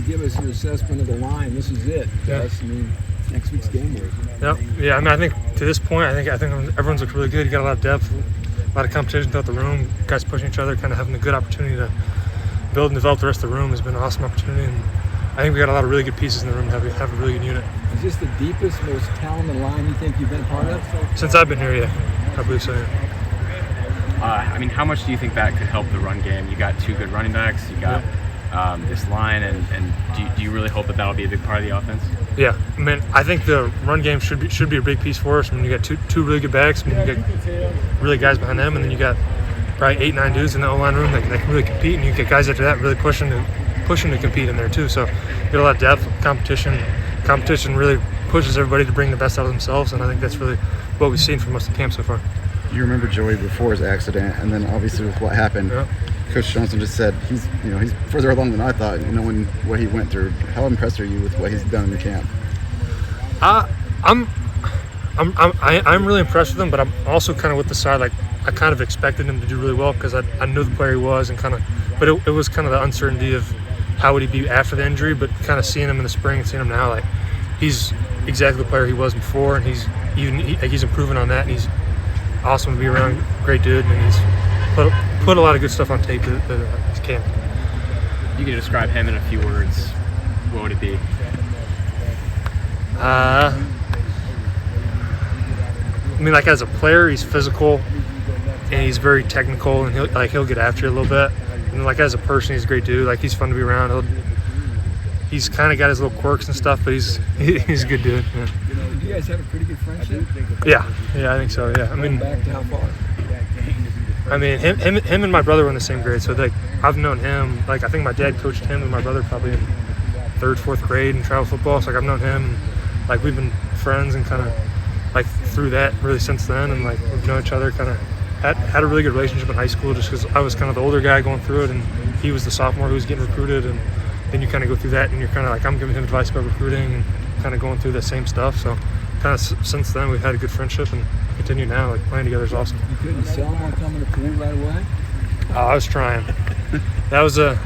give us your assessment of the line. This is it. Yes. I mean, next week's game week. Yep. Yeah. I mean, I think to this point, I think everyone's looked really good. You got a lot of depth, a lot of competition throughout the room. Guys pushing each other, kind of having a good opportunity to build and develop the rest of the room has been an awesome opportunity. And I think we got a lot of really good pieces in the room to have a really good unit. Is this the deepest, most talented line you think you've been a part of? Since I've been here, yeah. I believe so, yeah. I mean, how much do you think that could help the run game? You got two good running backs, you got this line, and do you really hope that that'll be a big part of the offense? Yeah, I mean, I think the run game should be a big piece for us. I mean, you got two really good backs, I mean, you got really guys behind them, and then you got probably 8-9 dudes in the O-line room that can really compete, and you get guys after that really pushing to compete in there too. So you get a lot of depth, competition. Competition really pushes everybody to bring the best out of themselves, and I think that's really what we've seen from most of the camp so far. You remember Joey before his accident, and then obviously with what happened. Yeah. Coach Johnson just said he's further along than I thought. Knowing what he went through, how impressed are you with what he's done in the camp? I'm really impressed with him, but I'm also kind of with the side, like I kind of expected him to do really well because I knew the player he was, and but it was kind of the uncertainty of how would he be after the injury. But kind of seeing him in the spring and seeing him now, like he's exactly the player he was before, and he's improving on that, and he's awesome to be around. Great dude, and he's put a lot of good stuff on tape at his camp. You could describe him in a few words. What would it be? I mean, like as a player, he's physical and he's very technical, and he'll get after you a little bit. And like as a person, he's a great dude. Like he's fun to be around. He's kind of got his little quirks and stuff, but he's a good dude. Yeah. You guys have a pretty good friendship. Yeah, I think so. Yeah, I mean, back to how far? I mean, him and my brother were in the same grade, so like I've known him. Like I think my dad coached him and my brother probably in 3rd, 4th grade in travel football. So like I've known him. Like we've been friends and kind of like through that really since then, and like we've known each other. Kind of had a really good relationship in high school, just because I was kind of the older guy going through it, and he was the sophomore who was getting recruited, and then you kind of go through that, and you're kind of like I'm giving him advice about recruiting and kind of going through the same stuff. So kind of since then we've had a good friendship and continue now. Like playing together is awesome. You couldn't sell him on coming to Purdue right away? I was trying. That was a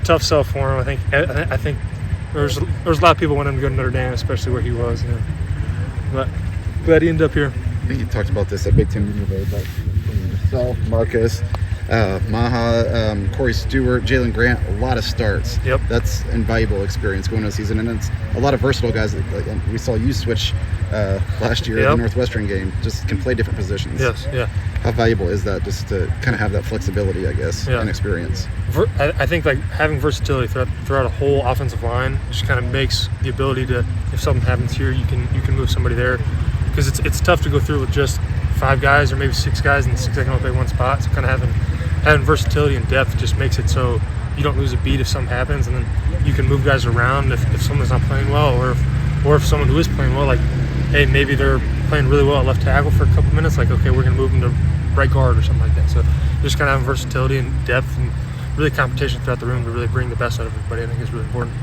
tough sell for him. I think there was a lot of people wanting him to go to Notre Dame, especially where he was. Yeah. But glad he ended up here. I think you talked about this at Big Ten Media Day, but yourself, Marcus, Maha, Corey Stewart, Jalen Grant, a lot of starts. Yep. That's invaluable experience going into the season, and it's a lot of versatile guys. Like we saw you switch last year in the Northwestern game, just can play different positions. Yes, yeah. How valuable is that, just to kind of have that flexibility, I guess, and experience? I think like having versatility throughout a whole offensive line just kind of makes the ability to, if something happens here, you can move somebody there, because it's tough to go through with just 5 guys or maybe 6 guys, and 6 guys can only play one spot. So kind of having versatility and depth just makes it so you don't lose a beat if something happens, and then you can move guys around if someone's not playing well, or if someone who is playing well, like hey, maybe they're playing really well at left tackle for a couple minutes, like okay, we're going to move them to right guard or something like that. So just kind of having versatility and depth and really competition throughout the room to really bring the best out of everybody, I think is really important.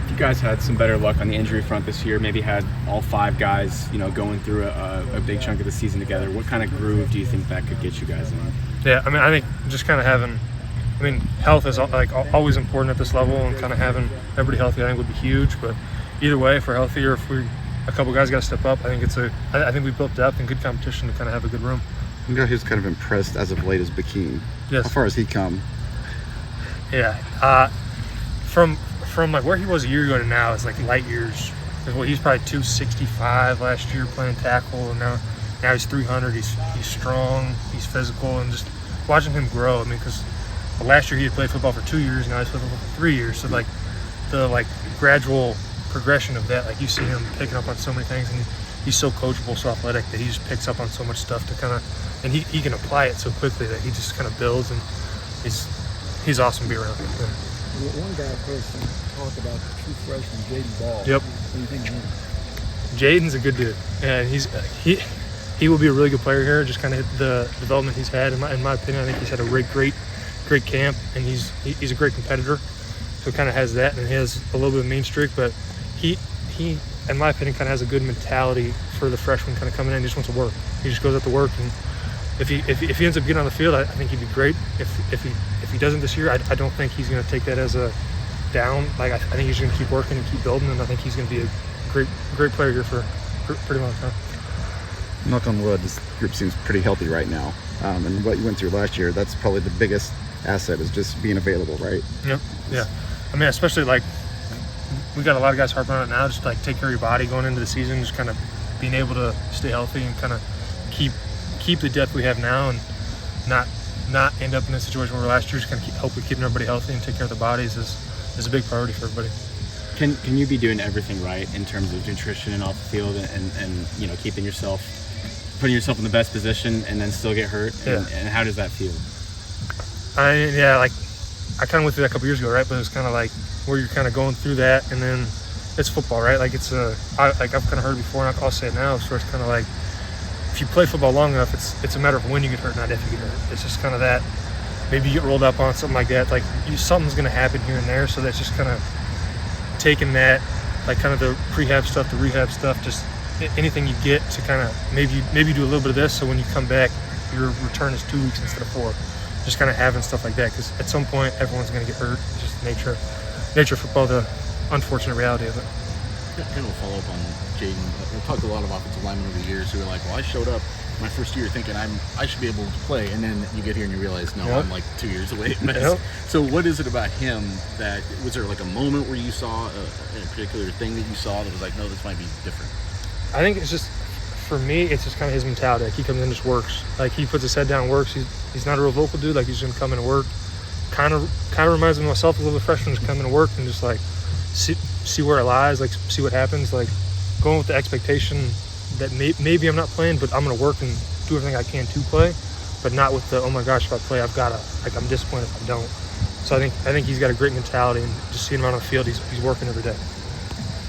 You guys had some better luck on the injury front this year, maybe had all 5 guys, going through a big chunk of the season together. What kind of groove do you think that could get you guys in? Yeah, I mean, I think just kind of having, health is like always important at this level, and kind of having everybody healthy I think would be huge. But either way, if we're healthy or if a couple guys got to step up, I think we built depth and good competition to kind of have a good room. You know, who's kind of impressed as of late is Bakeem. Yes. How far has he come? Yeah, from like where he was a year ago to now is like light years. Well, he's probably 265 last year playing tackle, and now he's 300. He's strong, he's physical, and just watching him grow. Because last year he had played football for 2 years, now he's played football for 3 years. So like the gradual progression of that, like you see him picking up on so many things, and he's so coachable, so athletic that he just picks up on so much stuff to kind of, and he can apply it so quickly that he just kind of builds, and he's awesome to be around. Yeah. One guy person talked about the true freshman Jaden Ball. Yep. What do you think of him? Jaden's a good dude, and he will be a really good player here. Just kind of the development he's had, in my opinion, I think he's had a great camp, and he's a great competitor. So kind of has that, and he has a little bit of mean streak, but he in my opinion kind of has a good mentality for the freshman kind of coming in. He just wants to work. He just goes out to work, and if he ends up getting on the field, I think he'd be great. If he doesn't this year, I don't think he's going to take that as a down. Like I think he's going to keep working and keep building, and I think he's going to be a great player here for a pretty long time. Knock on wood, this group seems pretty healthy right now. And what you went through last year, that's probably the biggest asset, is just being available, right? Yep. Yeah. I mean, especially like we got a lot of guys harping on it now. Just like take care of your body going into the season, just kind of being able to stay healthy and kind of keep the depth we have now, and not end up in a situation where last year just kind of help with keeping everybody healthy and take care of the bodies is a big priority for everybody. Can you be doing everything right in terms of nutrition and off the field, and you know, putting yourself in the best position and then still get hurt? Yeah. And how does that feel? Like I kind of went through that a couple years ago, right? But it was kind of like where you're kind of going through that, and then it's football, right? Like it's I've kind of heard it before, and I'll say it now. So it's kind of like if you play football long enough, it's a matter of when you get hurt, not if you get hurt. It's just kind of that. Maybe you get rolled up on something like that. Like something's going to happen here and there. So that's just kind of taking that, like kind of the prehab stuff, the rehab stuff, just anything you get to kind of maybe do a little bit of this. So when you come back, your return is 2 weeks instead of 4. Just kind of having stuff like that, because at some point everyone's going to get hurt. It's just nature of football, the unfortunate reality of it. Kind of a follow-up on Jaden. We've talked to a lot of offensive linemen over the years who are like, well, I showed up my first year thinking I should be able to play, and then you get here and you realize, no, Yep. I'm like 2 years away at best. Yep. So what is it about him that, was there like a moment where you saw a particular thing that you saw that was like, no, this might be different? I think it's just, for me, it's just kind of his mentality. Like he comes in and just works. Like he puts his head down and works. He's not a real vocal dude. Like he's just gonna come in and work. Kind of reminds me of myself as a little freshman, just come in and work and just like see where it lies, like see what happens. Like going with the expectation that maybe I'm not playing, but I'm gonna work and do everything I can to play, but not with the, oh my gosh, if I play, I've gotta, like I'm disappointed if I don't. So I think he's got a great mentality, and just seeing him out on the field, he's working every day.